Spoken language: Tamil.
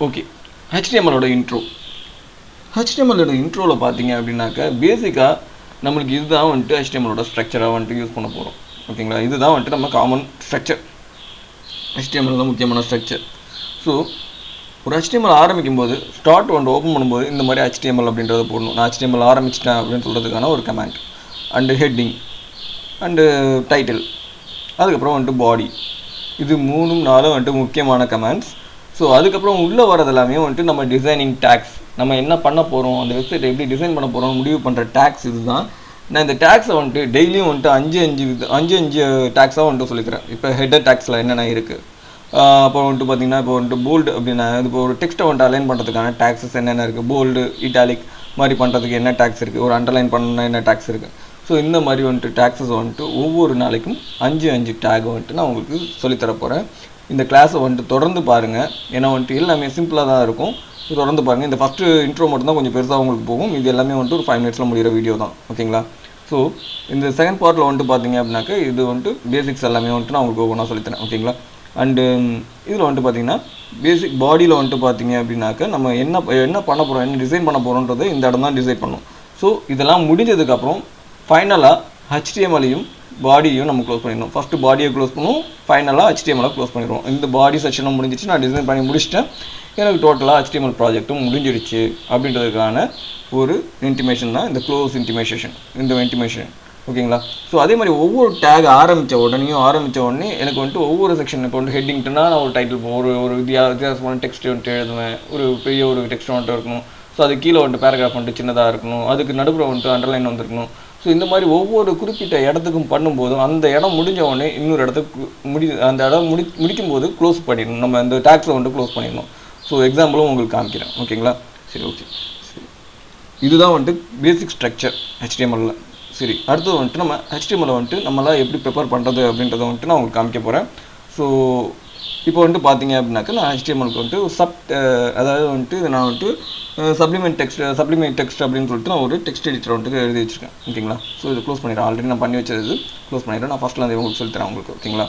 Okay, ஹெச்டிஎம்எலோட intro. ஹெச்டிஎம்எலோட இன்ட்ரோவில் பார்த்தீங்க அப்படின்னாக்கா பேசிக்காக நம்மளுக்கு இதுதான் வந்துட்டு ஹெச்டிஎம்எலோட ஸ்ட்ரக்சராக வந்துட்டு யூஸ் பண்ண போகிறோம். ஓகேங்களா, இதுதான் வந்துட்டு நம்ம காமன் ஸ்ட்ரக்சர். ஹெச்டிஎம்எல் தான் முக்கியமான ஸ்ட்ரக்சர். ஸோ ஒரு ஹெச்டிஎம்எல் ஆரம்பிக்கும் போது ஸ்டார்ட் வந்துட்டு ஓப்பன் பண்ணும்போது இந்த மாதிரி ஹெச்டிஎம்எல் அப்படின்றத போடணும். நான் ஹெச்டிஎம்எல் ஆரம்பிச்சிட்டேன் அப்படின்னு சொல்கிறதுக்கான ஒரு comment. And heading and title, அதுக்கப்புறம் வந்துட்டு பாடி. இது 3 4 வந்துட்டு முக்கியமான கமெண்ட்ஸ். ஸோ அதுக்கப்புறம் உள்ளே வரது எல்லாமே வந்துட்டு நம்ம டிசைனிங் டேக்ஸ், நம்ம என்ன பண்ண போகிறோம், அந்த வெப்சைட்டை எப்படி டிசைன் பண்ண போகிறோம் முடிவு பண்ணுற டேக்ஸ் இதுதான். நான் இந்த டேக்ஸை வந்துட்டு டெய்லியும் வந்துட்டு 5 டேக்ஸாக வந்துட்டு சொல்லிக்கிறேன். இப்போ ஹெட்டர் டேக்ஸில் என்னென்ன இருக்குது, அப்புறம் வந்துட்டு பார்த்தீங்கன்னா இப்போ வந்துட்டு போல்டு அப்படின்னா இப்போ ஒரு டெக்ஸ்ட்டை வந்துட்டு அலைன் பண்ணுறதுக்கான டேக்ஸஸ் என்னென்ன இருக்குது, போல்டு இட்டாலிக் மாதிரி பண்ணுறதுக்கு என்ன டேக்ஸ் இருக்குது, ஒரு அண்டர்லைன் பண்ண என்ன டேக்ஸ் இருக்குது. ஸோ இந்த மாதிரி வந்துட்டு டேக்ஸஸ் வந்துட்டு ஒவ்வொரு நாளைக்கும் 5 டேக் வந்துட்டு நான் உங்களுக்கு சொல்லித்தரப்போகிறேன். இந்த கிளாஸை வந்துட்டு தொடர்ந்து பாருங்கள். ஏன்னா வந்துட்டு எல்லாமே சிம்பிளாக தான் இருக்கும். தொடர்ந்து பாருங்கள். இந்த ஃபஸ்ட்டு இன்ட்ரோ மட்டும்தான் கொஞ்சம் பெருசாக உங்களுக்கு போகும். இது எல்லாமே வந்துட்டு ஒரு 5 மினிட்ஸில் முடிகிற வீடியோ தான். ஓகேங்களா. ஸோ இந்த செகண்ட் பார்ட்டில் வந்துட்டு பார்த்தீங்க அப்படின்னாக்கா இது வந்துட்டு பேசிக்ஸ் எல்லாமே வந்துட்டு நான் உங்களுக்கு ஒவ்வொன்றா சொல்லித்தரேன். ஓகேங்களா. அண்டு இதில் வந்துட்டு பார்த்தீங்கன்னா பேசிக் பாடியில் வந்துட்டு பார்த்தீங்க அப்படின்னாக்கா நம்ம என்ன பண்ண போகிறோம், என்ன டிசைன் பண்ண போகிறோன்றது இந்த இடம் தான் டிசைட் பண்ணணும். ஸோ இதெல்லாம் முடிஞ்சதுக்கப்புறம் ஃபைனலாக ஹெச்டிஎம்எலையும் பாடியையும் நம்ம க்ளோஸ் பண்ணிடணும். ஃபஸ்ட்டு பாடியை க்ளோஸ் பண்ணுவோம், ஃபைனலாக ஹெச்டிஎம்எலை க்ளோஸ் பண்ணிடுவோம். இந்த பாடி செக்ஷனும் முடிஞ்சிச்சு, நான் டிசைன் பண்ணி முடிச்சிட்டேன், எனக்கு டோட்டலாக ஹெச்டிஎம்எல் ப்ராஜெக்ட்டும் முடிஞ்சிடுச்சு அப்படின்றதுக்கான ஒரு இன்டிமேஷன் தான் இந்த க்ளோஸ் இன்டிமேஷன். ஓகேங்களா. ஸோ அதே மாதிரி ஒவ்வொரு டேக் ஆரம்பித்த உடனே எனக்கு வந்துட்டு ஒவ்வொரு செக்ஷன், இப்போ வந்துட்டு ஹெட்டிங்ட்டுனா நான் ஒரு டைட்டில் ஒரு வித்தியாசமான டெக்ஸ்ட் வந்துட்டு எழுதுவேன். ஒரு பெரிய ஒரு டெக்ஸ்ட் வந்துட்டு இருக்கணும். ஸோ அது கீழே வந்துட்டு பேராகிராஃப் வந்துட்டு சின்னதாக இருக்கணும், அதுக்கு நடுப்புற வந்துட்டு அண்டர்லைன் வந்துருக்கணும். ஸோ இந்த மாதிரி ஒவ்வொரு குறிப்பிட்ட இடத்துக்கும் பண்ணும்போதும் அந்த இடம் முடிஞ்ச உடனே இன்னொரு இடத்துக்கு அந்த இடம் முடிக்கும் போது க்ளோஸ் பண்ணிடணும். நம்ம அந்த டேக்ஸை வந்துட்டு க்ளோஸ் பண்ணிடணும். ஸோ எக்ஸாம்பிளும் உங்களுக்கு காமிக்கிறேன். ஓகேங்களா. சரி, ஓகே. சரி, இதுதான் வந்துட்டு பேசிக் ஸ்ட்ரக்சர் ஹெச்டிஎம்எல்ல. சரி, அடுத்தது வந்துட்டு நம்ம ஹெச்டிஎம்எல்ல வந்துட்டு நம்மளாம் எப்படி ப்ரிப்பேர் பண்ணுறது அப்படின்றத வந்துட்டு நான் உங்களுக்கு காமிக்க போகிறேன். ஸோ இப்போ வந்துட்டு பார்த்தீங்க அப்படின்னாக்கா நான் ஹெச்டிஎம்எல்க்கு வந்துட்டு அதாவது வந்துட்டு நான் வந்துட்டு சப்ளிமெண்ட் டெக்ஸ்ட் அப்படின்னு சொல்லிட்டு நான் ஒரு டெக்ஸ்ட் எடிட்டர் வந்துட்டு எழுதி வச்சிருக்கேன். ஓகேங்களா. ஸோ இது க்ளோஸ் பண்ணிடுறேன். ஆல்ரெடி நான் பண்ணி வச்சது க்ளோஸ் பண்ணிடுறேன். நான் ஃபஸ்ட்டில் வந்து உங்களுக்கு சொல்லித்தரேன் உங்களுக்கு. ஓகேங்களா.